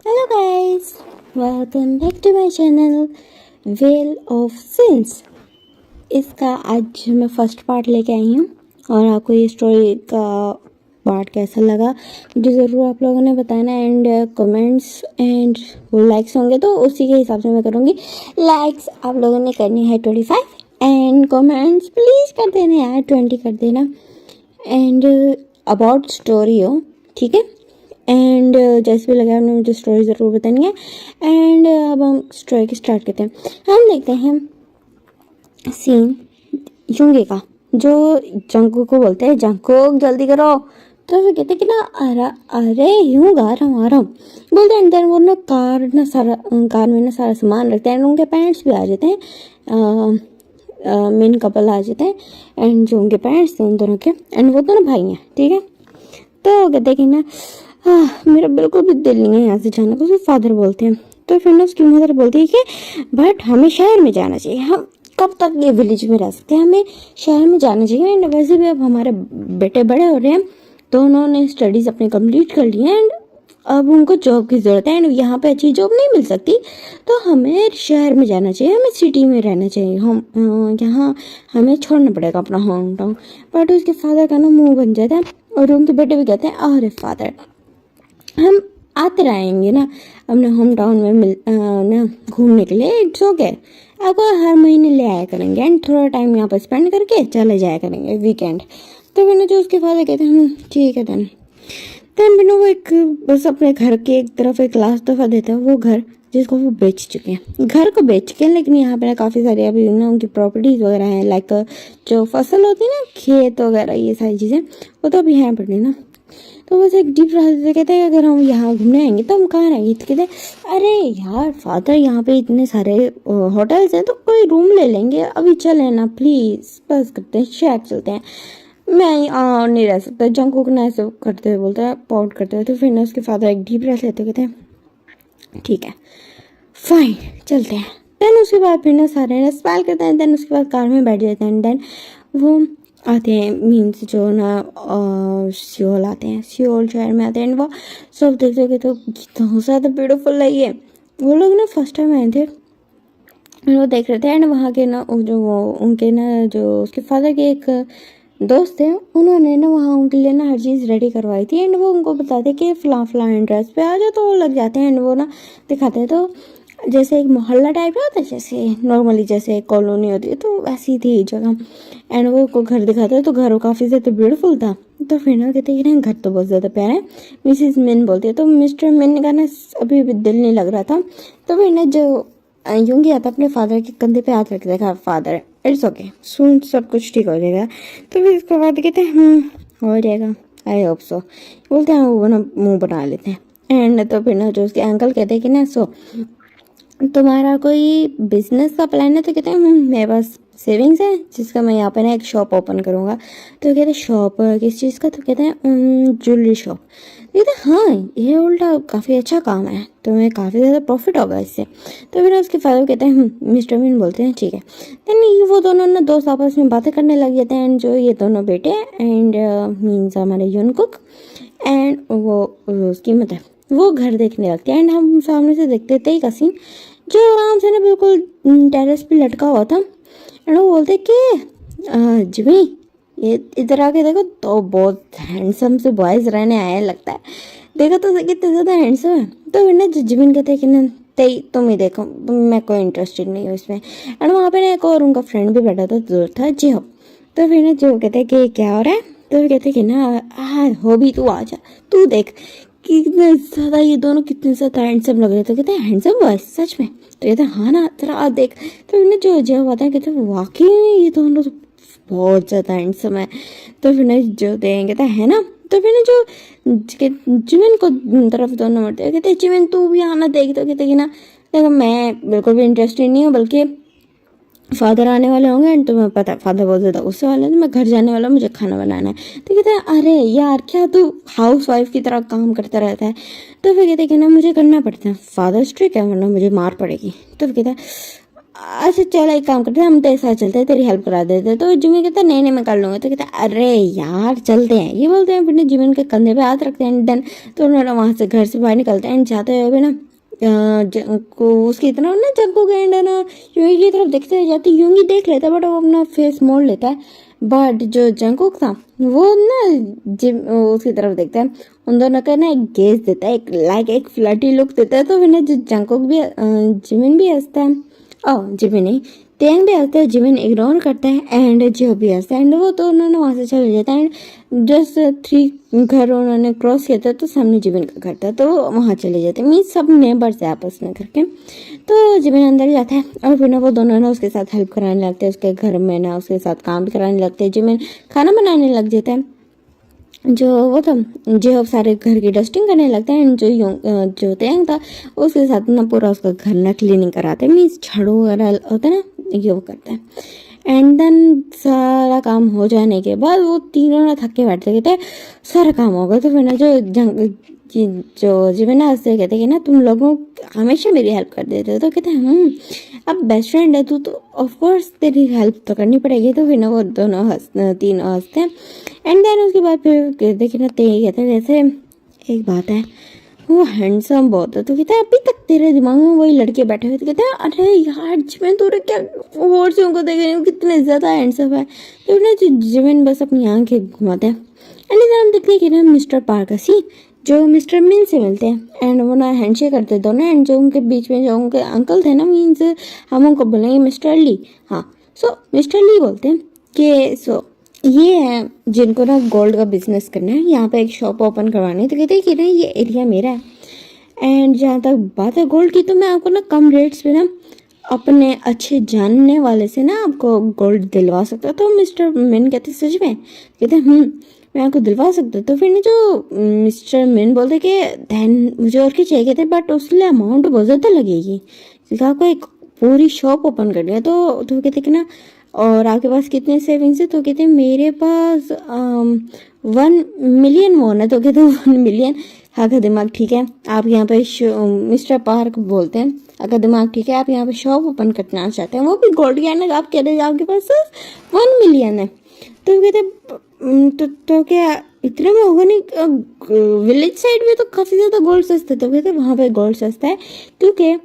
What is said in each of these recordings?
Hello guys, welcome back to my channel well of sins. इसका आज मैं first part लेके आई हूँ और आपको ये स्टोरी का पार्ट कैसा लगा मुझे ज़रूर आप लोगों ने बताना। एंड कमेंट्स एंड वो लाइक्स होंगे तो उसी के हिसाब से मैं करूँगी। लाइक्स आप लोगों ने करनी है 25 एंड कमेंट्स प्लीज़ कर देना यार, 20 कर देना। एंड अबाउट स्टोरी हो, ठीक है। एंड जैसे भी लगा आपने मुझे स्टोरी ज़रूर बतानी है। एंड अब हम स्टोरी की स्टार्ट करते हैं। हम देखते हैं सीन युंगे का, जो जंगकुक को बोलते हैं जंगकुक जल्दी करो। तो वो कहते हैं कि ना अरे अरे यूँ आ रहा हूँ बोलते हैं। अंदर वो ना कार में ना सारा सामान रखते हैं। उनके पेरेंट्स भी आ जाते हैं, मेन कपल आ जाते हैं। एंड जो उनके पेरेंट्स थे उन दोनों के, एंड वो दोनों भाई हैं, ठीक है। तो कहते हैं कि ना मेरा बिल्कुल भी दिल नहीं है यहाँ से जाने को, उसके फादर बोलते हैं। तो फिर ना उसकी मदर बोलती है कि बट हमें शहर में जाना चाहिए, हम कब तक ये विलेज में रह सकते हैं, हमें शहर में जाना चाहिए। एंड वैसे भी अब हमारे बेटे बड़े हो रहे हैं तो उन्होंने स्टडीज़ अपनी कंप्लीट कर ली हैं एंड अब उनको जॉब की ज़रूरत है। एंड यहाँ पे अच्छी जॉब नहीं मिल सकती तो हमें शहर में जाना चाहिए, हमें सिटी में रहना चाहिए। हम यहाँ हमें छोड़ना पड़ेगा अपना होम टाउन। बट उसके फादर का ना मुंह बन जाता है और उनके बेटे भी कहते हैं अरे फादर हम आते रहेंगे ना अपने होम टाउन में ना घूमने के लिए, इट्स ओके। आपको हर महीने ले आया करेंगे एंड थोड़ा टाइम यहाँ पर स्पेंड करके चले जाया करेंगे वीकेंड। तो मैंने जो उसके फादर कहते हैं ठीक है देन मैंने वो एक बस अपने घर के एक तरफ एक लास्ट दफ़ा देता है वो घर जिसको वो बेच चुके हैं। घर को बेच चुके हैं लेकिन यहाँ पे काफ़ी सारी अभी ना उनकी प्रॉपर्टीज़ वगैरह हैं, लाइक जो फसल होती है ना खेत वगैरह ये सारी चीज़ें वो तो अभी हैं पड़ी ना। तो बस एक डीप रास्ते से कहते हैं अगर हम यहाँ घूमने आएंगे तो हम कहाँ रहेंगे। तो कहते हैं अरे यार फादर यहाँ पे इतने सारे होटल्स हैं तो कोई रूम ले लेंगे, अभी चले ना प्लीज़, बस करते हैं शहर चलते हैं, मैं यहाँ नहीं रह सकता। जंगकुक ना ऐसे करते हुए बोलता है, पाउट करते हुए। तो फिर ना उसके फादर एक डीप ब्रेथ लेते कहते हैं ठीक है फाइन चलते हैं। देन उसके बाद फिर ना सारे ना स्माइल करते हैं। देन उसके बाद कार में बैठ जाते हैं। देन वो आते हैं मीन्स जो ना सियोल आते हैं, सियोल शहर में आते हैं। वो सब देखते कि तो कितना ज़्यादा ब्यूटीफुल है ये। वो लोग ना फर्स्ट टाइम आए थे वो देख रहे थे। एंड वहाँ के ना जो वो उनके ना जो उसके फादर के एक दोस्त थे उन्होंने ना वहाँ उनके लिए ना हर चीज़ रेडी करवाई थी। एंड वो उनको बताते कि फ़लाँ एड्रेस पे आ जाओ तो वो लग जाते हैं। एंड वो ना दिखाते हैं तो जैसे एक मोहल्ला टाइप का होता है, जैसे नॉर्मली जैसे एक कॉलोनी होती है तो वैसी थी जगह। एंड वो को घर दिखाते हैं तो घर काफ़ी ज़्यादा ब्यूटीफुल था। तो फिर ना कहते हैं कि ना घर तो बहुत ज़्यादा प्यारा है। मिसिज मिन बोलती है तो मिस्टर मिन का ना अभी भी दिल नहीं लग रहा था। तो फिर ना जो यूँ गया था अपने फादर के कंधे पे हाथ रख देखा, फादर इट्स ओके सुन सब कुछ ठीक हो जाएगा। तो फिर उसके बाद कहते हैं हो जाएगा, आई होप सो बोलते हैं। वो ना मुंह बना लेते हैं। एंड तो फिर ना जो उसके अंकल कहते हैं कि ना सो तुम्हारा कोई बिजनेस का प्लान है। तो कहते हैं मेरे पास सेविंग्स है जिसका मैं यहाँ पे ना एक शॉप ओपन करूँगा। तो कहते हैं शॉप किस चीज़ का। तो कहते हैं ज्वेलरी शॉप। कहते हैं हाँ ये उल्टा काफ़ी अच्छा काम है, तुम्हें काफ़ी ज़्यादा प्रॉफिट होगा इससे। तो फिर उसके फादर कहते हैं मिस्टर मीन बोलते हैं ठीक है। देन ये वो दोनों ना दोस्त आपस में बातें करने लग जाते हैं। एंड जो ये दोनों बेटे एंड मीन्स हमारे यूनकुक एंड वो उसकी मदर वो घर देखने लगते हैं। एंड हम सामने से देखते थे एक सीन जो आराम से ना बिल्कुल टेरेस पे लटका हुआ था। एंड वो बोलते कि जिमी ये इधर आके देखो तो बहुत हैंडसम से बॉयज़ रहने आए लगता है, देखो तो कितने ज़्यादा हैंडसम है। तो फिर ना जिमिन कहते हैं कि ना तुम ही देखो, मैं कोई इंटरेस्टेड नहीं हूँ इसमें। एंड वहाँ पे ना एक और उनका फ्रेंड भी बैठा था दूर था जी हो। तो फिर ना जो कहते हैं कि क्या हो रहा है। तो फिर कहते हैं कि ना हो भी तू आ जा, तू देख कितने ज़्यादा ये दोनों कितने ज़्यादा हैंडसम लग रहे थे। कहते हैं हैंडसम बॉयज सच में। तो कहते हैं हाँ ना जरा आ देख। तो फिर ना जो जब आता है कहते हैं वाकई में ये दोनों तो बहुत ज़्यादा हैंडसम है। तो फिर ना जो देंगे कहता है ना। तो फिर ना जो जिमिन को तरफ दोनों मरते हैं कहते हैं जिमिन तू भी आना देख। तो कहते कि ना देखो मैं बिल्कुल भी इंटरेस्टेड नहीं हूँ, बल्कि फादर आने वाले होंगे एंड तुम्हें पता है फादर बहुत ज़्यादा गुस्से वाले हैं, तो मैं घर जाने वाला, मुझे खाना बनाना है। तो कहते हैं अरे यार क्या तू हाउस वाइफ की तरह काम करता रहता है। तो फिर कहते हैं कि ना मुझे करना पड़ता है, फादर स्ट्रिक्ट है वरना मुझे मार पड़ेगी। तो फिर कहता है अच्छा चल एक काम करते हैं, हम तेरे साथ चलते हैं, तेरी हेल्प करा देते हैं। तो जिमिन कहता है नहीं नहीं मैं कर लूँगा। तो कहता है अरे यार चलते हैं, ये बोलते हैं। फिर जिमिन के कंधे पे हाथ रखते हैं। देन तो उन्होंने वहाँ से घर से बाहर निकलते हैं। जाते हुए भी ना को उसकी तरफ ना जंको के एंड ना यूंगी की तरफ देखते रह जाते। यूंगी देख लेता है बट वो अपना फेस मोड़ लेता है। बट जो जंकुक था वो ना जिम उसकी तरफ देखता है। उन दोनों का ना एक गेज देता है, एक फ्लर्टी लुक देता है। तो फिर ना जो जंकुक भी जिमिन भी हंसता है। जिमिन नहीं, टैंग भी हंसता है। जिमिन इग्नोर करता है एंड जो भी हंसता है एंड वो तो उन्होंने वहाँ से चले जाता है। एंड जस्ट 3 घर उन्होंने क्रॉस किया था तो सामने जिमिन का घर था, तो वहाँ चले जाते हैं। मीन्स सब नेबर्स है आपस में करके। तो जिमिन अंदर जाता है और फिर ना वो दोनों ना उसके साथ हेल्प कराने लगते हैं। उसके घर में ना उसके साथ काम भी कराने लगते हैं। जिमिन खाना बनाने लग जाता है। जो वो था जो सारे घर की डस्टिंग करने लगता है। जो तैंग था उसके साथ ना पूरा उसका घर ना क्लीनिंग कराते हैं। मीन्स झाड़ू वगैरह होता है ना, ये वो करता है। एंड देन सारा काम हो जाने के बाद वो तीनों ना थक के बैठते, कहते हैं सारा काम हो गया। तो फिर ना जो जीवन ना उससे कहते हैं कि ना तुम लोगों हमेशा मेरी हेल्प कर देते हो। तो कहते हैं अब बेस्ट फ्रेंड है तू तो ऑफ कोर्स तेरी हेल्प तो करनी पड़ेगी। तो फिर ना वो तीनों हंसते हैं। एंड देन उसके बाद फिर देखिए ना ते कहते हैं जैसे एक बात है वो हैंडसम बहुत है। तो कहता है अभी तक तेरे दिमाग में वही लड़के बैठे हुए। तो कहते हैं अरे यार जिमिन तूने क्या और से उनको देख रही हूँ कितने ज़्यादा हैंडसम है। तो ना जिमिन बस अपनी आंखें घुमाते हैं। एंड इधर हम देखते हैं कि ना मिस्टर पारकसी जो मिस्टर मिन से मिलते हैं एंड वो ना हैंडशेक करते दोनों। एंड जो उनके बीच में जो उनके अंकल थे ना, मीन्स हम उनको बोलेंगे मिस्टर ली। हाँ, सो मिस्टर ली बोलते हैं कि ये है जिनको ना गोल्ड का बिजनेस करना है, यहाँ पे एक शॉप ओपन करवानी है। तो कहते हैं कि ना ये एरिया मेरा है एंड जहाँ तक बात है गोल्ड की, तो मैं आपको ना कम रेट्स पे ना अपने अच्छे जानने वाले से ना आपको गोल्ड दिलवा सकता। तो मिस्टर मिन कहते सच में? कहते मैं आपको दिलवा सकता। तो फिर ना जो मिस्टर मिन बोलते कि धैन मुझे और क्या चाहिए थे बट उसके लिए अमाउंट बहुत ज़्यादा लगेगी क्योंकि आपको एक पूरी शॉप ओपन करनी है। तो कहते कि ना और आपके पास कितने सेविंग्स है? तो कहते हैं मेरे पास 1 मिलियन वॉन है। तो कहते हैं 1 मिलियन। आपका दिमाग ठीक है? आप यहाँ पे मिस्टर पार्क बोलते हैं आपका दिमाग ठीक है? आप यहाँ पे शॉप ओपन करना चाहते हैं वो भी गोल्ड के अंदर। आप कह रहे हैं आपके पास 1 मिलियन है। तो कहते तो क्या इतने में होगा नहीं? विलेज साइड में तो काफ़ी ज़्यादा गोल्ड सस्ता है। तो कहते वहाँ पे गोल्ड सस्ता है क्योंकि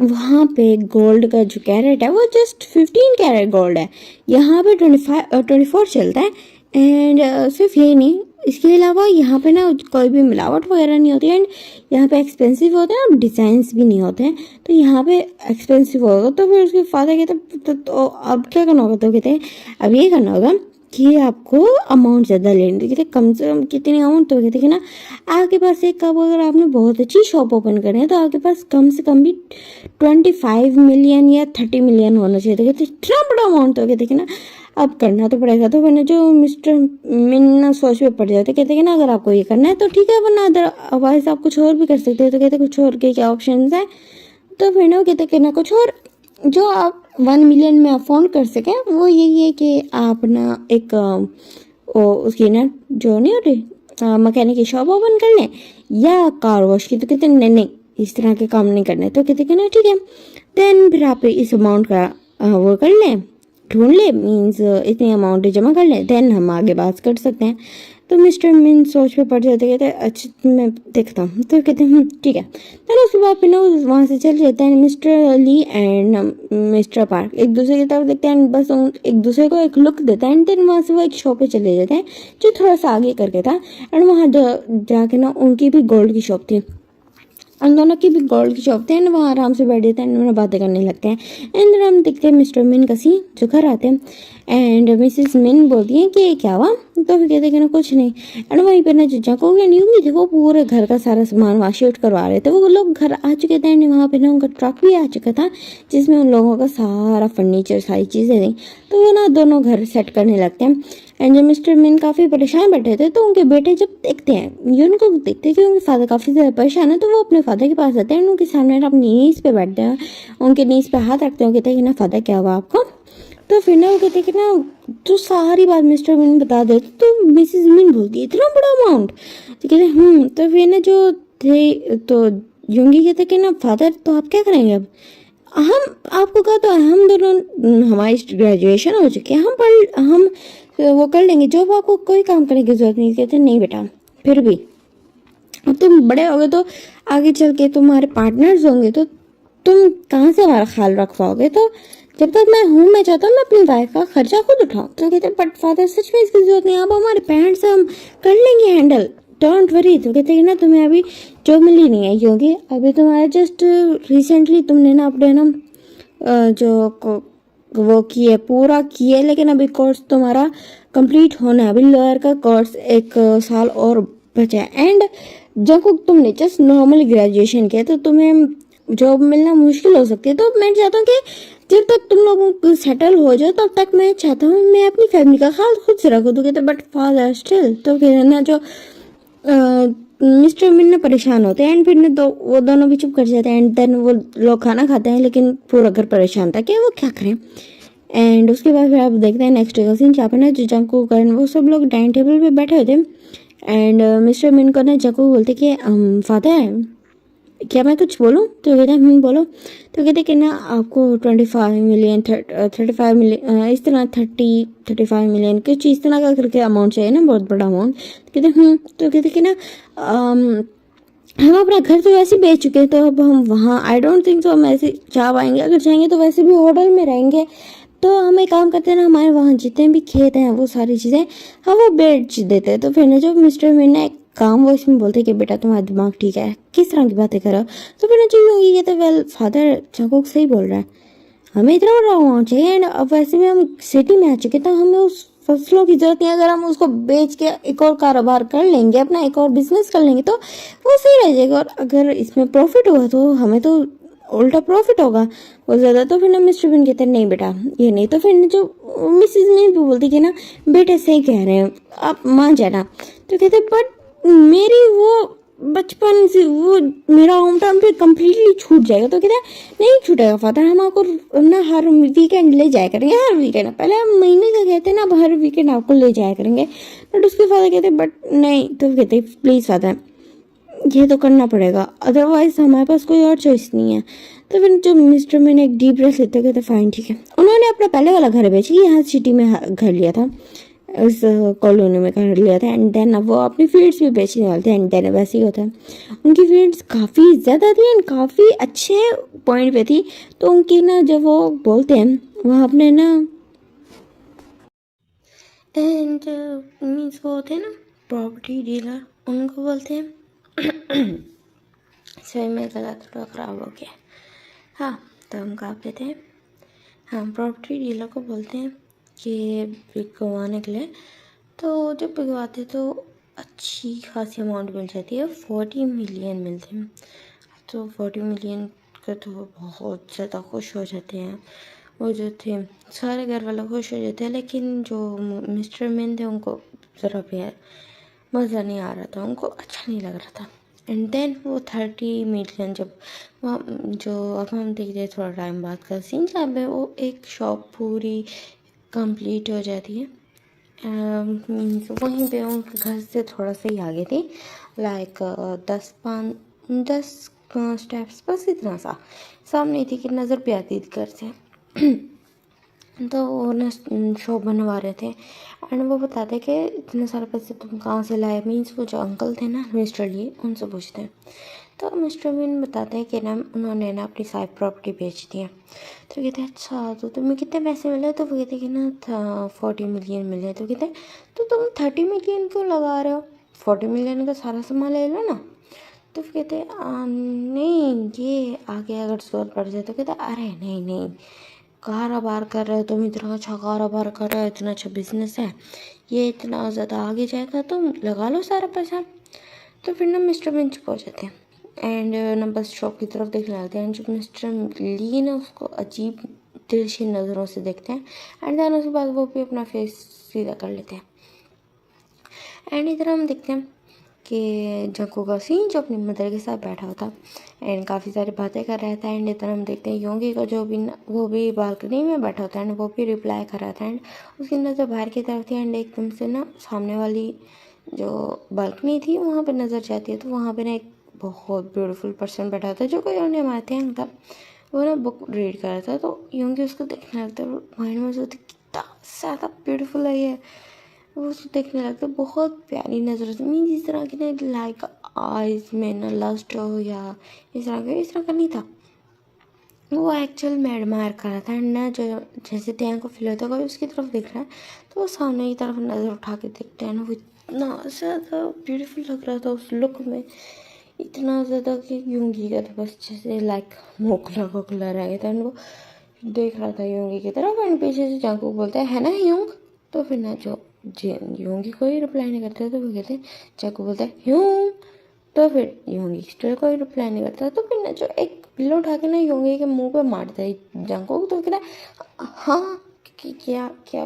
वहाँ पे गोल्ड का जो कैरेट है वो जस्ट 15 कैरेट गोल्ड है। यहाँ पे 24 चलता है। एंड सिर्फ यही नहीं, इसके अलावा यहाँ पे ना कोई भी मिलावट वगैरह नहीं होती है। एंड यहाँ पे एक्सपेंसिव होते हैं और डिज़ाइंस भी नहीं होते हैं। तो यहाँ पे एक्सपेंसिव होगा। तो फिर उसके फादर कहते तो अब क्या करना होगा? तो कहते हैं अब ये करना होगा कि आपको अमाउंट ज़्यादा लेनी थी। कम से कम कितनी अमाउंट? तो कहते कि ना आपके पास एक कब अगर आपने बहुत अच्छी शॉप ओपन करनी है तो आपके पास कम से कम भी 25 मिलियन या 30 मिलियन होना चाहिए। तो कहते इतना बड़ा अमाउंट? तो कहते कि ना अब करना तो पड़ेगा। तो मैंने जो मिस्टर मिन ना सोच में पड़ जाते, कहते कि ना अगर आपको ये करना है तो ठीक है वरना अदरवाइज आप कुछ और भी कर सकते हो। तो कहते कुछ और के क्या ऑप्शन है? तो फिर ना कहते कि ना कुछ और जो आप 1 मिलियन में अफोर्ड कर सकें वो यही है कि आप ना एक उसकी ना जो नहीं होती मकैनिक की शॉप ओपन कर लें या कार वॉश की। तो कहते नहीं नहीं इस तरह के काम नहीं करने। तो कहते कि ना ठीक है देन फिर आप इस अमाउंट का वो कर लें, ढूंढ ले, मीन्स इतनी अमाउंट जमा कर लें, देन हम आगे बात कर सकते हैं। तो मिस्टर मिन सोच में पड़ जाते, कहते हैं अच्छा मैं देखता हूँ। तो कहते हैं ठीक है। देन उसके बाद फिर ना वहाँ से चल जाते हैं mister Lee and mister Park एक दूसरे की तरफ देखते हैं, बस एक दूसरे को एक लुक देता है। एंड देन वहाँ से वो एक शॉप पे चले जाते हैं जो थोड़ा सा आगे करके था। एंड वहाँ जाके ना उनकी भी गोल्ड की शॉप थी, उन दोनों की भी गोल्ड की शॉप थे। एंड वहाँ आराम से बैठ जाते हैं, उन्होंने बातें करने लगते हैं। एंड देन हम देखते हैं मिस्टर मिन का सीन जो घर आते हैं। एंड मिसेस मिन बोलती हैं कि क्या हुआ? तो फिर कहते हैं कि ना कुछ नहीं। एंड वहीं पर ना जीजा को नहीं थे, वो पूरे घर का सारा सामान वहाँ शिफ्ट करवा रहे थे। वो लोग घर आ चुके थे एंड वहाँ पे ना उनका ट्रक भी आ चुका था जिसमें उन लोगों का सारा फर्नीचर सारी चीज़ें थी। तो वो ना दोनों घर सेट करने लगते हैं। एंड जब मिस्टर मिन काफ़ी परेशान बैठे थे तो उनके बेटे जब देखते हैं ये उनको देखते हैं कि उनके फादर काफ़ी ज़्यादा परेशान है, तो वो अपने फादर के पास आते हैं। उनके सामने अपनी नीज़ पे बैठते हैं, उनके नीज़ पे हाथ रखते हैं, कहते हैं कि ना फादर क्या हुआ आपको? तो फिर ना वो कहते हैं कि ना तो सारी बात मिस्टर मिन बता देते। तो मिसेस मिन बोलती है इतना बड़ा अमाउंट? तो कहते हैं तो फिर ना जो थे तो यूंगी कहते कि ना फादर तो आप क्या करेंगे अब? हम आपको कहा तो हम दोनों हमारी ग्रेजुएशन हो चुकी है, हम वो कर लेंगे जॉब, आपको कोई काम करने की जरूरत नहीं। कहते नहीं बेटा, फिर भी अब तुम बड़े हो गए तो आगे चल के तुम्हारे पार्टनर्स होंगे तो तुम कहाँ से हमारा ख्याल रख पाओगे। तो जब तक मैं हूँ, मैं चाहता हूँ मैं अपनी वाइफ का खर्चा खुद उठाऊँ। तो कहते बट फादर सच में इसकी जरूरत नहीं, अब हमारे पेरेंट्स हम कर लेंगे हैंडल, डोंट वरी। तो कहते हैं ना तुम्हें अभी जॉब मिली नहीं है, क्योंकि अभी तुम्हारा जस्ट रिसेंटली तुमने ना अपने ना वो किए पूरा किए, लेकिन अभी कोर्स तुम्हारा कंप्लीट होना है। अभी लॉयर का कोर्स 1 साल और बचा है। एंड जब तुमने जस्ट नॉर्मल ग्रेजुएशन किया तो तुम्हें जॉब मिलना मुश्किल हो सकती है। तो मैं चाहता हूँ कि जब तक तुम लोग सेटल हो जाओ तब तक मैं चाहता हूँ मैं अपनी फैमिली का ख्याल खुद से रखूँ। तो कहते बट फादर स्टिल, तो फिर ना जो मिस्टर मिन ना परेशान होते हैं एंड फिर ना तो वो दोनों भी चुप कर जाते हैं। एंड देन वो लोग खाना खाते हैं, लेकिन पूरा घर परेशान था कि वो क्या करें। एंड उसके बाद फिर आप देखते हैं नेक्स्ट डे का सीन, जहाँ पे ना जो जंकू करण वो सब लोग डाइनिंग टेबल पे बैठे हुए थे। एंड मिस्टर मिन को ना जंकू बोलते कि फादर क्या मैं कुछ बोलूँ। तो कहते हैं बोलो। तो कहते कि ना आपको 25 मिलियन 35 मिलियन इस तरह 35 मिलियन कुछ इस तरह का करके अमाउंट चाहिए ना, बहुत बड़ा अमाउंट। कहते तो कहते कि ना हम अपना घर तो वैसे बेच चुके हैं, तो अब हम वहाँ आई डोंट थिंक सो हम ऐसे जा पाएंगे। अगर जाएंगे तो वैसे भी होटल में रहेंगे। तो हम एक काम करते हैं ना, हमारे वहाँ जितने भी खेत हैं वो सारी चीज़ें हम वो बेच देते हैं। तो फिर ना जो मिस्टर मीन ने काम वो इसमें बोलते कि बेटा तुम्हारा दिमाग ठीक है, किस तरह की बातें करो। तो फिर ना जो ये कहते वेल फादर चंकोक सही बोल रहा है, हमें इतना बड़ा अमाउंट चाहिए। एंड अब वैसे भी हम सिटी में आ चुके, तो हमें उस फसलों की जरूरत नहीं। अगर हम उसको बेच के एक और कारोबार कर लेंगे, अपना एक और बिजनेस कर लेंगे तो वो सही रह जाएगा। और अगर इसमें प्रॉफिट हुआ तो हमें तो उल्टा प्रॉफिट होगा बहुत ज़्यादा। तो फिर ना मिस्टर बिन कहते हैं नहीं बेटा ये नहीं। तो फिर जो मिसिज में भी बोलती कि ना बेटे सही कह रहे हैं, आप मान जाना। तो कहते बट मेरी वो बचपन से वो मेरा होम टाउन पे कम्प्लीटली छूट जाएगा। तो कहते हैं नहीं छूटेगा फादर, हम आपको ना हर वीकेंड ले जाया करेंगे। हर वीकेंड, पहले हम महीने का कहते हैं ना, अब हर वीकेंड आपको ले जाया करेंगे। बट उसके फादर कहते बट नहीं। तो कहते प्लीज़ फादर ये तो करना पड़ेगा, अदरवाइज हमारे पास कोई और चॉइस नहीं है। तो फिर जो मिस्टर मैंने एक डीप ब्रेथ लेते कहते फाइन ठीक है। उन्होंने अपना पहले वाला घर बेच के यहाँ सिटी में घर लिया था, उस कॉलोनी में घर लिया था। एंड देन अब वो अपनी फील्ड्स भी बेचने वाले थे। एंड देन वैसे ही होता है, उनकी फील्ड्स काफ़ी ज़्यादा थी एंड काफ़ी अच्छे पॉइंट पे थी। तो उनकी ना जब वो बोलते हैं वहाँ अपने ना एंड मीन्स वो होते हैं ना प्रॉपर्टी डीलर, उनको बोलते हैं सही में गला थोड़ा ख़राब हो गया। हाँ तो हम कहा देते हैं, हाँ प्रॉपर्टी डीलर को बोलते हैं कि बिकवाने के लिए। तो जब बिकवाते तो अच्छी खासी अमाउंट मिल जाती है, 40 मिलियन मिलते हैं। तो 40 मिलियन का तो बहुत ज़्यादा खुश हो जाते हैं वो जो थे, सारे घर वाले खुश हो जाते हैं। लेकिन जो मिस्टर मैन थे उनको ज़रा भी मज़ा नहीं आ रहा था, उनको अच्छा नहीं लग रहा था। एंड देन वो 30 मिलियन जब वहाँ जो अब हम देखते हैं थोड़ा टाइम बाद का सीन, जहाँ पे वो एक शॉप पूरी कंप्लीट हो जाती है। मीन्स वहीं पे उनके घर से थोड़ा सा ही आगे थी, लाइक 10 स्टेप्स बस इतना सा सामने थी कि नज़र पे आती थी घर से। तो वो ना शो बनवा रहे थे। एंड वो बताते कि इतने सारे पैसे तुम कहाँ से लाए। मीन्स वो जो अंकल थे ना मिस्टर ली, उनसे पूछते हैं। तो मिस्टर मीन बताते हैं कि ना उन्होंने ना अपनी सारी प्रॉपर्टी बेच दी है। तो कहते हैं अच्छा तो तुम्हें कितने पैसे मिले। तो वो कहते कि ना 40 मिलियन मिले। तो कहते तो तुम 30 मिलियन क्यों लगा रहे हो, 40 मिलियन का सारा सामान ले लो ना। तो फिर कहते नहीं ये आगे अगर जरूरत पड़ जाए। तो कहते अरे नहीं नहीं, कारोबार कर रहे हो तुम, इतना अच्छा कारोबार कर रहे हो, इतना अच्छा बिजनेस है, ये इतना ज़्यादा आगे जाएगा, तुम लगा लो सारा पैसा। तो फिर ना मिस्टर बिन चुप हो जाते हैं एंड ना बस शॉप की तरफ देखने लगते हैं। एंड जब मिस्टर ली ना उसको अजीब तिरछी नज़रों से देखते हैं। एंड देन उसके बाद वो भी अपना फेस सीधा कर लेते हैं। एंड इधर हम देखते हैं कि जंकू का सीन जो अपनी मदर के साथ बैठा होता एंड काफ़ी सारी बातें कर रहा था। एंड इधर हम देखते हैं योंगी का जो भी वो भी बालकनी में बैठा होता है एंड वो भी रिप्लाई कर रहा था। एंड उसकी नज़र बाहर की तरफ थी एंड एकदम से ना सामने वाली जो बालकनी थी वहाँ पर नज़र जाती है। तो वहाँ पर ना एक बहुत ब्यूटीफुल पर्सन बैठा होता है जो कोई अन्य माते हैं था। वो ना बुक रीड कर रहा था, तो योंगी उसको देखने लगता है, माइंड में सोचती कितना ज़्यादा ब्यूटीफुल है ये, वो उसको देखने लगता है, बहुत प्यारी नज़र से, मीन इस तरह की ना लाइक आइज में ना लस्ट हो या इस तरह का नहीं था, वो एक्चुअल में एडमायर कर रहा था। एंड ना जो जैसे टैंग को फील होता है कोई उसकी तरफ देख रहा है, तो वो सामने की तरफ नज़र उठा के देखते हैं ना, वो इतना ज़्यादा ब्यूटीफुल लग रहा था उस लुक में, इतना ज़्यादा कि योंगी का तो बस जैसे लाइक मोकला रह गया था। एंड वो देख रहा था योंगी की तरफ, एंड पीछे से जंगकुक बोलता है ना योंग, तो फिर ना जो योंगी कोई रिप्लाई नहीं करता, तो वो कहते हैं, जंगकुक बोलता है योंग, तो फिर योंगी स्टिल कोई रिप्लाई नहीं करता, तो फिर ना जो एक पिल्लो उठा के ना योंगी के मुंह पे मारता है जंगकुक, तो कहता है हाँ क्या क्या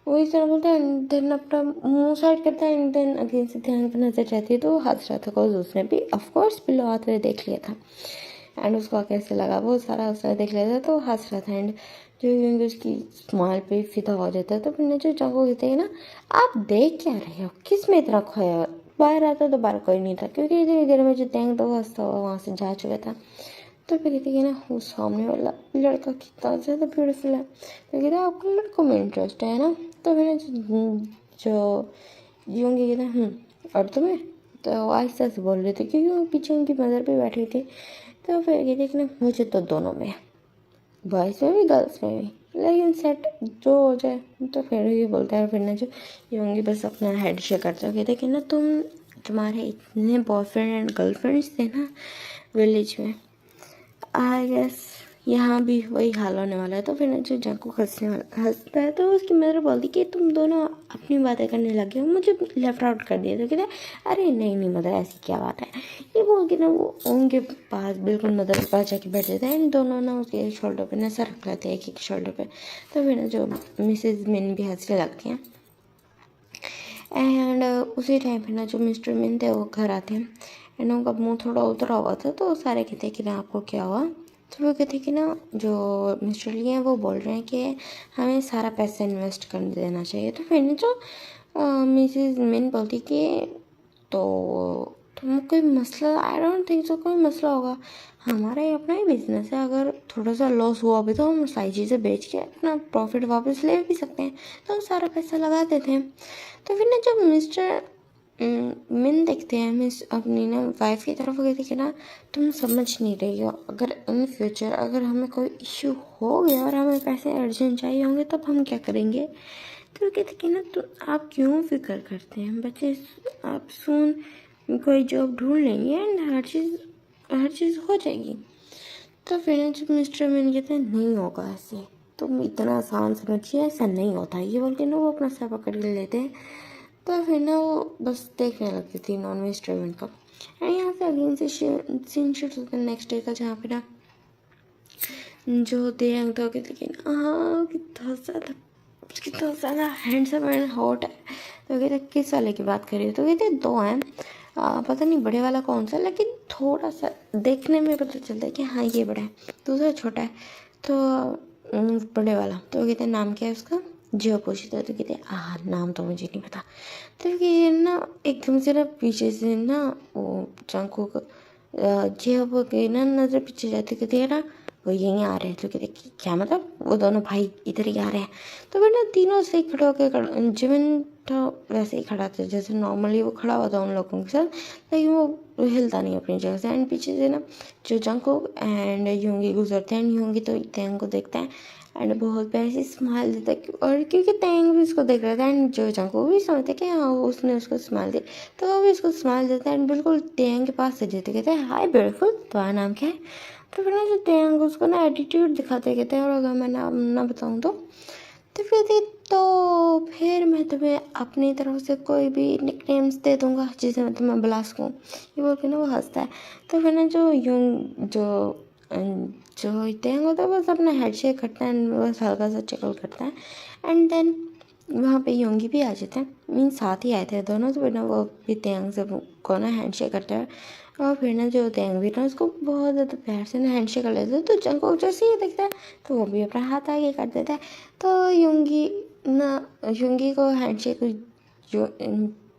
वो इस तरह बोलता है, देन अपना मुंह साइड करता है, एंड देन अगेन से ध्यान पर नजर जाती है, तो वो हंस रहा था, बिकॉज उसने भी ऑफकोर्स पिल्लो आते हुए देख लिया था, एंड उसको कैसे लगा वो सारा उसने देख लिया था, तो हंस रहा था। एंड जो योंगी उसकी स्माइल पे फिदा हो जाता है, तो फिर जो जंगकुक कहते हैं ना, आप देख क्या रहे हो, किस में इतना खोया, बाहर आता तो बाहर कोई नहीं था, क्योंकि इधर इधर में जो टैंक था वो हंसता हुआ वहाँ से जा चुका था। तो फिर कहते कि ना वो सामने वाला लड़का कितना ज़्यादा ब्यूटीफुल है, तो कहते आपको लड़कों में इंटरेस्ट है ना, तो फिर जो योंगी कहते हैं और तुम्हें, तो आहिस्ता से बोल रहे थे क्योंकि वो पीछे उनकी मदर पे बैठी थी, तो फिर कहते कि ना मुझे तो दोनों में, बॉयज़ में भी गर्ल्स में भी, लेकिन सेट जो हो जाए, तो फिर ये बोलता है, फिर ना जो योंगी बस अपना हेड शेक करता है, कहते कि ना तुम्हारे इतने बॉयफ्रेंड एंड गर्लफ्रेंड्स थे ना विलेज में, आई गेस यहाँ भी वही हाल होने वाला है। तो फिर ना जो जंगकुक हंसता है, तो उसकी मदर बोलती कि तुम दोनों अपनी बातें करने लगे हो, मुझे लेफ्ट आउट कर दिया, तो कहते अरे नहीं मदर ऐसी क्या बात है, ये बोल के ना वो उनके पास बिल्कुल मदर के पास जाके बैठ जाते हैं, इन दोनों ना उसके शोल्डर पे ना सर रख लेते हैं एक शोल्डर पे, तो फिर ना जो मिसेज मिन भी हंसने लगती हैं। एंड उसी टाइम पे ना जो मिस्टर मिन थे वो घर आते हैं, एंड उनका मुंह थोड़ा उतरा हुआ था, तो सारे कहते हैं कि ना आपको क्या हुआ, तो वो कहते हैं कि ना जो मिस्टर ली हैं वो बोल रहे हैं कि हमें सारा पैसा इन्वेस्ट कर देना चाहिए, तो फिर जो मिसेज मिन बोलती कि तो कोई मसला, आई डोंट थिंक सो कोई मसला होगा, हमारा ये अपना ही बिजनेस है, अगर थोड़ा सा लॉस हुआ भी तो हम सारी चीज़ें बेच के अपना प्रॉफिट वापस ले भी सकते हैं, तो हम सारा पैसा लगा देते हैं। तो फिर ना जब मिस्टर मिन देखते हैं मिस अपनी ना वाइफ की तरफ, कहते कि ना तुम समझ नहीं रही हो, अगर इन फ्यूचर अगर हमें कोई इश्यू हो गया और हमें पैसे अर्जेंट चाहिए होंगे तब हम क्या करेंगे, तो कहते कि ना तो आप क्यों फिक्र करते हैं बच्चे, आप सुन कोई जॉब ढूंढ लेंगे एंड हर चीज़ हो जाएगी। तो फिर ना जब मिस्टर मिन कहते हैं नहीं होगा ऐसे, तुम इतना आसान समझिए, ऐसा नहीं होता, ये बोल के ना वो अपना सर पकड़ के लेते हैं, तो फिर ना वो बस देखने लगती थी नॉन वेजिटेरियन का। एंड यहाँ से अगेन से सीन शिफ्ट होता है नेक्स्ट डे का, जहाँ पे ना जो देंग था कहते कि हाँ कितना ज़्यादा हैंडसम एंड हॉट है, तो कहते किस वाले की बात करिए, तो कहते दो हैं, पता नहीं बड़े वाला कौन सा, लेकिन थोड़ा सा देखने में पता चलता है कि हाँ ये बड़ा है, दूसरा छोटा है, तो बड़े वाला, तो कहते नाम क्या है उसका, जो पूछता, तो कहते नाम तो मुझे नहीं पता, तो ये ना एकदम से ना पीछे से ना वो जंगकुक जो के ना नज़र पीछे जाते, कहते हैं ना वो यहीं आ रहे हैं, तो कहते क्या मतलब, वो दोनों भाई इधर ही आ रहे हैं, तो फिर ना तीनों से खड़े होकर जिमिन था वैसे ही खड़ा था जैसे नॉर्मली वो खड़ा हुआ था उन लोगों के साथ, लेकिन वो हिलता नहीं अपनी जगह से, एंड पीछे से ना जो जंगकुक एंड योंगी गुजरते हैं, एंड योंगी तो टैंग को देखता है एंड बहुत प्यारी सी स्माइल देता है, और क्योंकि टैंग भी उसको देख रहा था, एंड जो जंगकुक भी समझते कि हाँ उसने उसको स्माइल दी, तो वो भी उसको स्माइल देता है, एंड बिल्कुल टैंग के पास से जाते, कहते हैं हाय ब्यूटीफुल, तुम्हारा नाम क्या है, तो फिर ना जो टैंग उसको ना एटीट्यूड दिखाते कहते हैं, और अगर मैं नाम ना बताऊँ तो फिर मैं तुम्हें अपनी तरफ से कोई भी निकनेम्स दे दूँगा जिसे मैं तुम्हें बुला सकूँ, ये बोल के ना वो हंसता है। तो फिर ना जो टैंग होता है बस अपना हेड शेक करता है, बस हल्का सा चकल करता है, एंड देन वहाँ पे योंगी भी आ जाते हैं, मीन साथ ही आए थे दोनों, तो फिर ना वो भी टैंग से को ना हैंड शेक करता है, और फिर ना जो टैंग भी ना उसको बहुत ज़्यादा प्यार से ना हैंड शेक कर लेता है, तो जंगकुक जैसे ही देखता है तो वो भी अपना हाथ आगे कर देता है, तो योंगी को हैंड शेक जो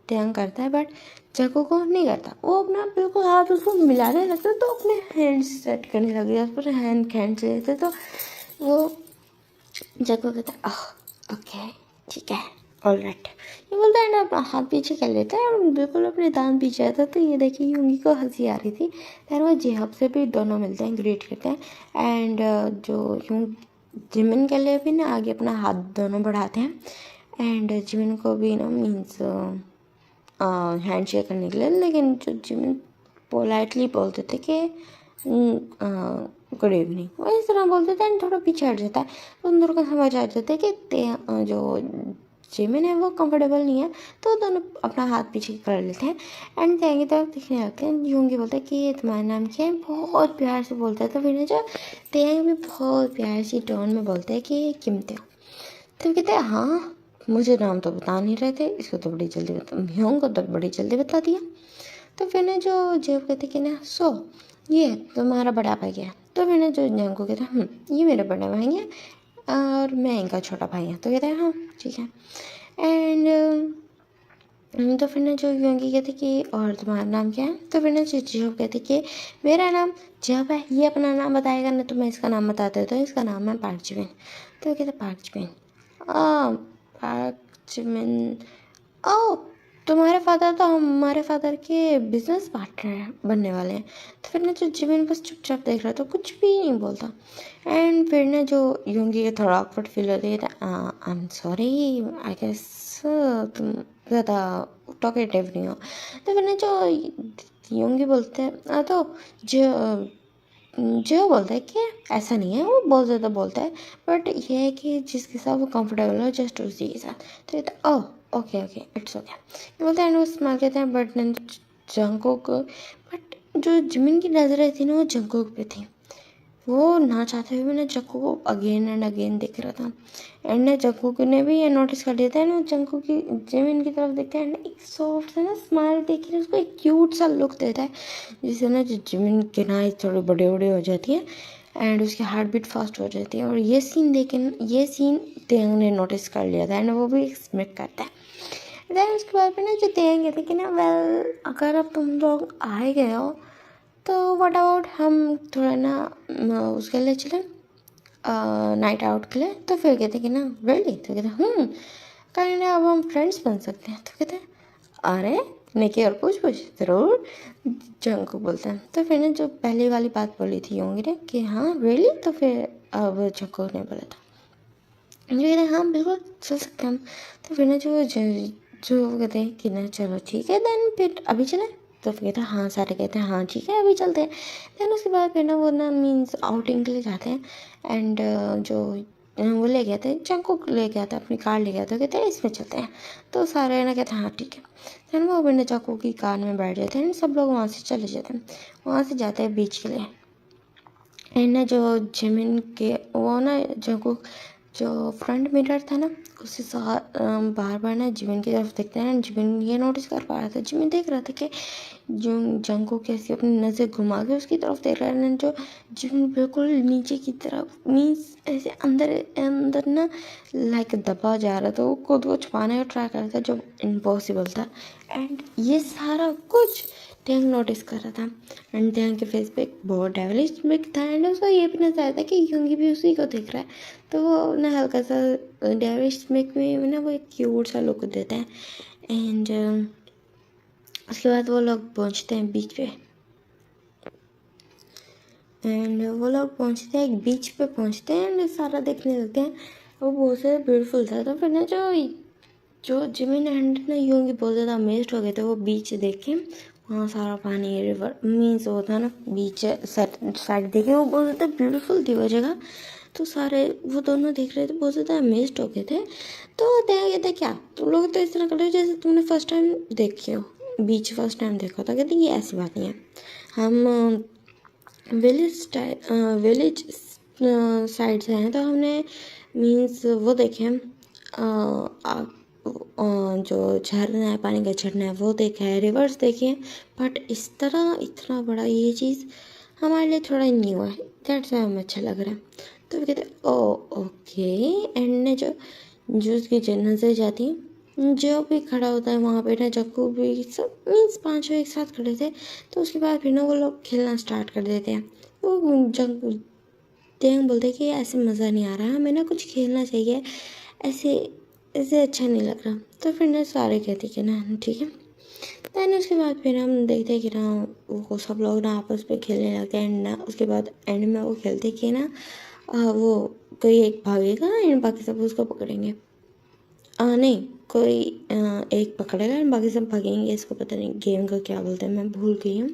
टैंग करता है, बट जंगकुक को नहीं करता, वो अपना बिल्कुल हाथ उसको मिलाने लगता तो अपने हैंड सेट करने लग गया, पूरे हैंड से लेते तो वो जंगकुक कहता है ओके ठीक है ऑल राइट, ये बोलता है ना, अपना हाथ पीछे कर लेता है और बिल्कुल अपने दांत पीछे आता है। तो ये देखिए यूंगी को हंसी आ रही थी। फिर वो जेहब से भी दोनों मिलते हैं, ग्रीट करते हैं एंड जो यूं जिमिन के लिए भी ना आगे अपना हाथ दोनों बढ़ाते हैं एंड जिमिन को भी ना मीन्स हैंड शेक करने के लिए, लेकिन जो जिमिन पोलाइटली बोलते थे कि गुड इवनिंग, वो इस तरह बोलते थे एंड थोड़ा पीछे हट जाता है। तो उन दोनों को समझ आ जाता है कि जो जिमिन है वो कंफर्टेबल नहीं है, तो दोनों अपना हाथ पीछे कर लेते हैं एंड तेंग की तरफ दिखने लगते हैं। यूंगी बोलता है कि तुम्हारा नाम क्या है, बहुत प्यार से बोलता है। तो फिर जो तेंग भी बहुत प्यार सी टोन में बोलता है कि किमते हो। तो कहते हैं हाँ मुझे नाम तो बता नहीं रहे थे, इसको तो बड़ी जल्दी ह्योंग को तो बड़ी जल्दी बता दिया। तो फिर ना जो जेब कहते कि ना सो ये तुम्हारा बड़ा भाई है। तो फिर ना जो जंगकुक कहते हैं ये मेरा बड़ा भाई है और मैं इनका छोटा भाई है। तो कहते हैं हाँ ठीक है एंड तो फिर ना जो योंगी कहते कि और तुम्हारा नाम क्या है। तो फिर ना जो जेब कहते कि मेरा नाम जेब है। ये अपना नाम बताएगा ना तो मैं इसका नाम बताते तो इसका नाम है पार्क जिमिन। तो कहते पार्क जिमिन पार्क जिमिन ओ तुम्हारे फादर तो हमारे फादर के बिजनेस पार्टनर बनने वाले हैं। तो फिर ना जो जिमिन बस चुपचाप देख रहा था, कुछ भी नहीं बोलता एंड फिर ना जो योंगी के थोड़ा ऑकवर्ड फील होती है। I am sorry I guess तुम ज़्यादा टॉकेटिव नहीं हो। तो फिर ना जो योंगी बोलते हैं तो जो जो बोलता है कि ऐसा नहीं है, वो बहुत ज़्यादा बोलता है बट ये है कि जिसके साथ वो कंफर्टेबल हो जस्ट उसी के साथ। तो ये तो oh okay okay it's okay ये बोलते हैं, वो स्माइल कहते हैं बट जंगकुक बट जो जिमिन की नज़रें थी ना वो जंगकुक पे थी। वो ना चाहते हुए भी ना जंगकुक को अगेन एंड अगेन देख रहा था एंड ना जंगकुक ने भी ये नोटिस कर लिया था ना जंगकुक की जिमिन की तरफ देखता है एंड एक सॉफ्ट सा ना स्माइल देख के उसको एक क्यूट सा लुक देता है, जिससे ना जो जिमिन के ना थोड़े बड़े बड़े हो जाती है एंड उसकी हार्ट बीट फास्ट हो जाती है। और ये सीन ये सीन तेंग ने नोटिस कर लिया था एंड वो भी एक्सपेक्ट करता है। देन उसके बाद में ना जो तेंग कहते कि ना वेल अगर अब तुम लोग आए गए हो तो व्हाट अबाउट हम थोड़ा ना उसके लिए चलें नाइट आउट के लिए। तो फिर कहते कि ना रियली। तो कहते कहीं ना अब हम फ्रेंड्स बन सकते हैं। तो कहते अरे निकी और पूछ ज़रूर जंगकुक बोलते हैं। तो फिर ना जो पहले वाली बात बोली थी योंगी ने कि हाँ रियली। तो फिर अब जंगकुक ने बोला था जो कहते हाँ बिल्कुल चल सकते हैं हम। तो फिर ना जो कहते हैं कि ना चलो ठीक है देन फिर अभी चलें। तो फिर कहते हैं हाँ, सारे कहते हैं हाँ ठीक है अभी चलते हैं। देन उसके बाद फिर ना वो ना मीन्स आउटिंग के लिए जाते हैं एंड जो वो ले गया था जंगकुक ले गया था अपनी कार ले गया था, कहते हैं इसमें चलते हैं। तो सारे ना कहते हैं हाँ ठीक है। देन वो फिर ना जंगकुक की कार में बैठ जाते हैं, सब लोग वहाँ से चले जाते हैं, वहाँ से जाते हैं बीच के लिए एंड ना जो जिमिन के वो ना जंगकुक जो फ्रंट मिरर था ना उससे बार बार ना जिमिन की तरफ देखते हैं। जिमिन ये नोटिस कर पा रहा था, जिमिन देख रहा था कि जो जंगकुक कैसे अपनी नज़र घुमा के उसकी तरफ देख रहा है। जो जिमिन बिल्कुल नीचे की तरफ मीन्स ऐसे अंदर अंदर ना लाइक दबा जा रहा था, वो खुद को छुपाने का ट्राई कर रहा था जो इम्पॉसिबल था एंड ये सारा कुछ तेंग नोटिस कर रहा था एंड तेंग के फेस पे एक बहुत डेविलिश लुक था एंड उसको ये भी नजर आया था कि योंगी भी उसी को देख रहा है। तो वो ना हल्का सा डेविलिश लुक में ना वो एक क्यूट सा लुक देता है एंड उसके बाद वो लोग पहुंचते हैं बीच पे एंड वो लोग पहुंचते हैं एक बीच पे पहुंचते हैं एंड सारा देखने लगते हैं। वो बहुत ज़्यादा ब्यूटीफुल था। तो फिर ना जो जिमिन एंड ना योंगी बहुत ज़्यादा अमेज्ड हो गए थे वो बीच देख के, वहाँ सारा पानी रिवर मीन्स वो था ना बीच साइड देखे, वो बहुत ज़्यादा ब्यूटीफुल थी वो जगह। तो सारे वो दोनों देख रहे थे, बहुत ज़्यादा अमेज्ड हो गए थे। तो देखा कहते क्या तुम लोग तो इस तरह कर रहे हो जैसे तुमने फर्स्ट टाइम देखे हो, बीच फर्स्ट टाइम देखा था। कहते ये ऐसी बात नहीं है, हम विलेज साइड से हैं तो हमने मीन्स वो देखे जो झरना है, पानी का झरना है वो देखा है, रिवर्स देखे हैं, बट इस तरह इतना बड़ा ये चीज़ हमारे लिए थोड़ा न्यू है, दैट्स वाई हमें अच्छा लग रहा है। तो कहते ओ ओके एंड ने जो उसकी नज़र जाती है जो भी खड़ा होता है वहाँ पे ना, जग्गू भी, सब मीन्स पांचों एक साथ खड़े थे। तो उसके बाद फिर ना वो लोग खेलना स्टार्ट कर देते हैं। वो जग्गू तेंग बोलते कि ऐसे मज़ा नहीं आ रहा, हमें ना कुछ खेलना चाहिए, ऐसे ऐसे अच्छा नहीं लग रहा। तो फिर ना सारे कहते कि ना ठीक है। दैन उसके बाद फिर हम देखते हैं कि ना वो सब लोग ना आपस में खेलने लगते हैं। एंड ना उसके बाद एंड में वो खेलते कि ना वो कोई एक भागेगा एंड बाकी सब उसको पकड़ेंगे। नहीं, कोई एक पकड़ेगा एंड बाकी सब भागेंगे। इसको पता नहीं गेम का क्या बोलते हैं, मैं भूल गई हूँ।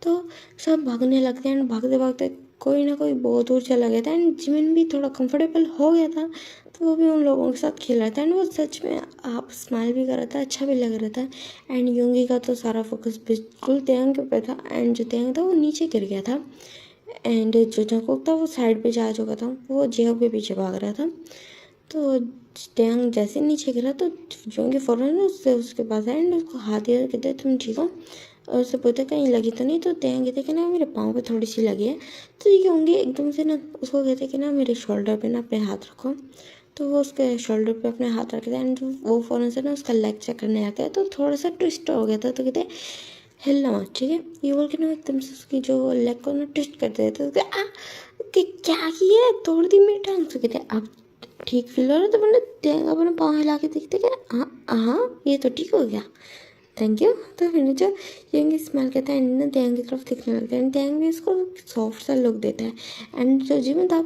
तो सब भागने लगते हैं एंड भागते भागते कोई ना कोई बहुत दूर चला गया था एंड जिमिन भी थोड़ा कंफर्टेबल हो गया था। तो वो भी उन लोगों के साथ खेल रहा था एंड वो सच में आप स्माइल भी कर रहा था, अच्छा भी लग रहा था। एंड योंगी का तो सारा फोकस बिल्कुल तेंग के ऊपर था एंड जो तेंग था वो नीचे गिर गया था। एंड जो जंगकुक था वो साइड पे जा चुका था, वो जेहोब के पीछे भाग रहा था। तो तेंग जैसे नीचे गिरा तो योंगी फौरन उससे उसके पास आया एंड उसको हाथ दिया, कहते तुम ठीक हो? और उससे पूछा कहीं लगी तो नहीं? तो तेंग कहते कि ना मेरे पाँव पे थोड़ी सी लगी है। तो योंगी एकदम से ना उसको कहते कि ना मेरे शोल्डर पे ना अपने हाथ रखो। तो वो उसके शोल्डर पे अपने हाथ रखते हैं एंड वो फ़ौरन से ना उसका लेग चेक करने लगा है। तो थोड़ा सा ट्विस्ट हो गया था। तो कहते हिलना मत, ठीक है? ये बोल के ना एकदम से उसकी जो लेग को ना ट्विस्ट कर देते। तो क्या किया, तोड़ दी मेरी टांग? तो कहते अब ठीक फील हो रहा है? तो मैंने तेंग अपने पाँव हिला के देखते क्या, हाँ हाँ ये तो ठीक हो गया, थैंक यू। तो फिर जो यंग स्माइल करता है एंड ना तेंग की तरफ देखने लगता है एंड तेंग भी इसको सॉफ्ट सा लुक देता है। एंड जो जिमिन था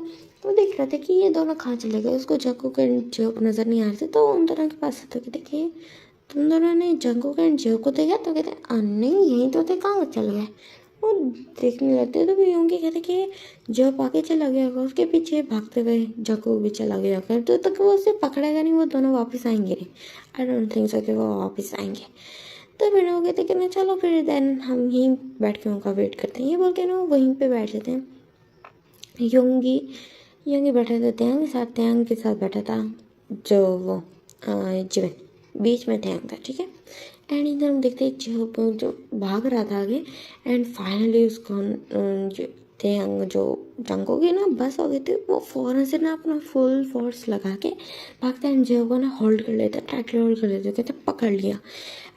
वो देख रहा था कि ये दोनों कहाँ चले गए, उसको जंगकुक एंड जेहोब नज़र नहीं आ रहे थे। तो उन दोनों के पास तो कहते कि तुम दोनों ने जंगकुक एंड जेहोब को देखा? तो कहते नहीं यहीं तो थे, कहाँ चल गए? वो देखने लगते तो भी होंगे, कहते कि जेहोब आगे चला गया होगा, उसके पीछे भागते हुए जंगकुक भी चला गया होगा। तो तक वो उसे पकड़ेगा नहीं, वो दोनों वापस आएंगे नहीं। आई डोंट थिंक सो कि वो वापस आएंगे। तो फिर वो कहते कि ना चलो फिर देन हम यहीं बैठ के उनका वेट करते हैं। ये बोल के ना वहीं पे बैठ जाते हैं। योंगी योंगी बैठा था तेंग के साथ बैठा था जो वो जिमिन, बीच में तेंग था, ठीक है? एंड इधर हम देखते हैं जो भाग रहा था आगे एंड फाइनली उसको जो तेंग जो जंगकुक की ना बस हो गई थी, वो फ़ौरन से ना अपना फुल फोर्स लगा के भागता है एंड जो को ना होल्ड कर लेता, टाइटली होल्ड कर लेता, कहते पकड़ लिया।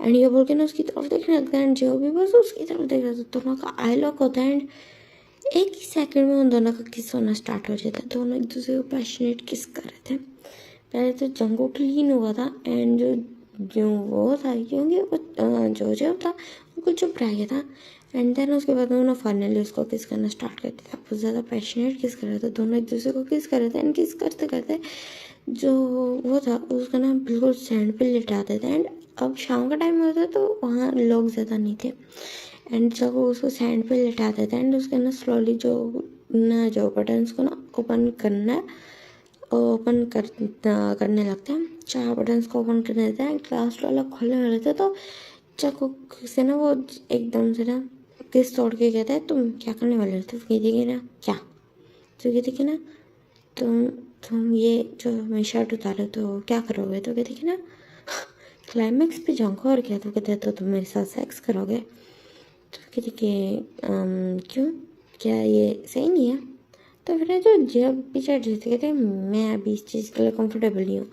एंड ये बोल के ना उसकी तरफ देखने लगता है एंड जो भी बस उसकी तरफ देख रहा था। दोनों का आई लॉक होता है एंड एक ही सेकंड में उन दोनों का किस होना स्टार्ट हो जाता है। दोनों एक दूसरे को पैशनेट किस कर रहे थे। पहले तो जंगो क्लीन हुआ था एंड जो जो वो था क्योंकि वो जो था वो कुछ चुप रह गया था। एंड देन उसके बाद उन्होंने फाइनली उसको किस करना स्टार्ट कर दिया। बहुत ज़्यादा पैशनेट किस कर रहे थे, दोनों एक दूसरे को किस कर रहे थे एंड किस करते करते जो वो था उसका ना बिल्कुल सैंड पे लिटाते थे। एंड अब शाम का टाइम होता तो वहाँ लोग ज़्यादा नहीं थे एंड जब वो उसको सैंड पे लिटा देते हैं एंड उसके ना स्लोली जो बटन्स को ना करने लगते हैं। 4 बटन्स को ओपन करने देते हैं, लास्ट वाला खोलने वाले थे तो चाकू से ना वो एकदम से ना किस तोड़ के कहता है तुम क्या करने वाले हो? तो कहती कि ना क्या? तो कहती कि ना तुम ये जो मैं शर्ट उतारो तो क्या करोगे? तो कहती कि ना क्लाइमैक्स पे जाऊँगा और क्या? तो कहते हैं तो तुम मेरे साथ सेक्स करोगे? तो कहती कि क्यों, क्या ये सही नहीं है? तो फिर जो जब पीछे जैसे कहते मैं अभी इस चीज़ के लिए कंफर्टेबल नहीं हूँ।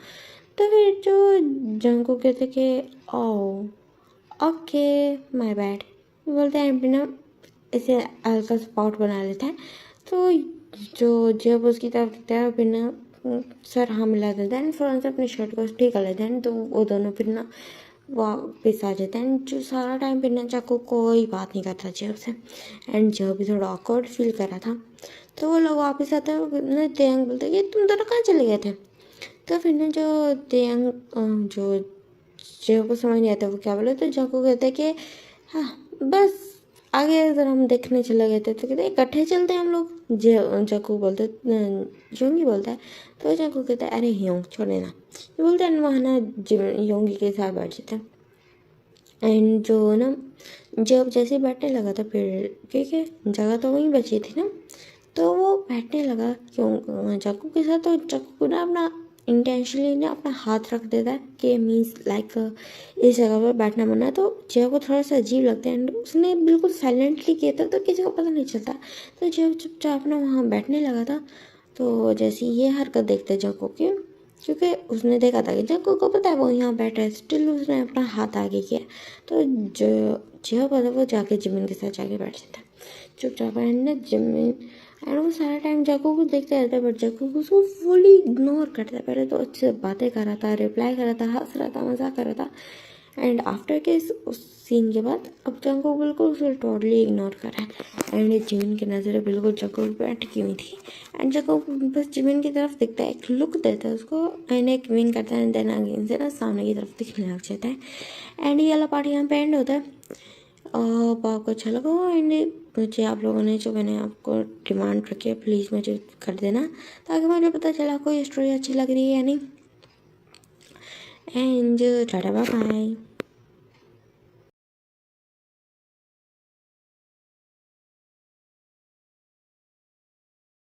तो फिर जो जंगकुक कहते कि ओ ओके माय बैड बोलते हैं बिना ऐसे हल्का सा पाउट बना लेता है। तो जो जब उसकी तरफ देखता है बिना सर हाँ मिला देता है एंड फ़ौरन से अपनी शर्ट को ठीक कर लेते हैं। तो वो दोनों फिर ना वापस आ जाते हैं एंड जो सारा टाइम फिर ना चाकू कोई बात नहीं करता जेब से एंड जब भी थोड़ा ऑकवर्ड फील कर रहा था। तो वो लोग वापस आते हैं, तेयंग बोलते कि तुम दोनों कहाँ चले गए थे? तो फिर ना जो तेयंग जो को समझ नहीं आता वो क्या बोले। तो जंगकुक कहते हैं कि हाँ बस आगे अगर हम देखने चले गए थे। तो कहते इकट्ठे चलते हैं हम लोग। जंगकुक बोलते योंगी बोलता है। तो जंगकुक कहता है अरे योंग छोड़े ना, ये बोलते हैं वहाँ ना योंगी के साथ बैठ जाते हैं। एंड जो ना जब जैसे बैठने लगा था पेड़ क्योंकि जगह तो वहीं बची थी ना, तो वो बैठने लगा क्यों चाकू के साथ। तो चाकू ना अपना इंटेंशनली ना अपना हाथ रख देता है कि मीन्स लाइक इस जगह पर बैठना मना है। तो जब को थोड़ा सा अजीब लगता है एंड उसने बिल्कुल साइलेंटली किया था तो किसी को पता नहीं चलता। तो जब चुपचाप ना वहाँ बैठने लगा था तो जैसे ये हरकत देखते जको की क्योंकि उसने देखा था कि जग्गू को पता है वो यहाँ बैठा है, स्टिल उसने अपना हाथ आगे किया। तो जो पता वो जाके जिमिन के साथ जाके बैठ जाता है चुपचाप। एंड जिमिन एंड वो सारा टाइम जग्गू को देखते रहता है, बट जग्गू को उसको फुली इग्नोर करता है। पहले तो अच्छे से बातें कर रहा था, रिप्लाई कर रहा था, हंस रहा था, मजाक कर रहा था। एंड आफ्टर के उस सीन के बाद अब जंगू बिल्कुल उसे टोटली इग्नोर कर रहा है। एंड जिमिन की नज़रें बिल्कुल जंगू पे अटकी हुई थी। एंड जंगू बस जिमिन की तरफ दिखता है, एक लुक देता है उसको एंड एक विंक करता है, एंड देन अगेन से ना सामने की तरफ दिखने लग जाता है। एंड ये वाला पार्ट यहाँ पे एंड होता है। और आपको अच्छा लगा हो एंड मुझे आप लोगों ने जो मैंने आपको डिमांड रखी है प्लीज़ मुझे कर देना, ताकि मुझे पता चला कोई स्टोरी अच्छी लग रही है या नहीं। And tata bye bye.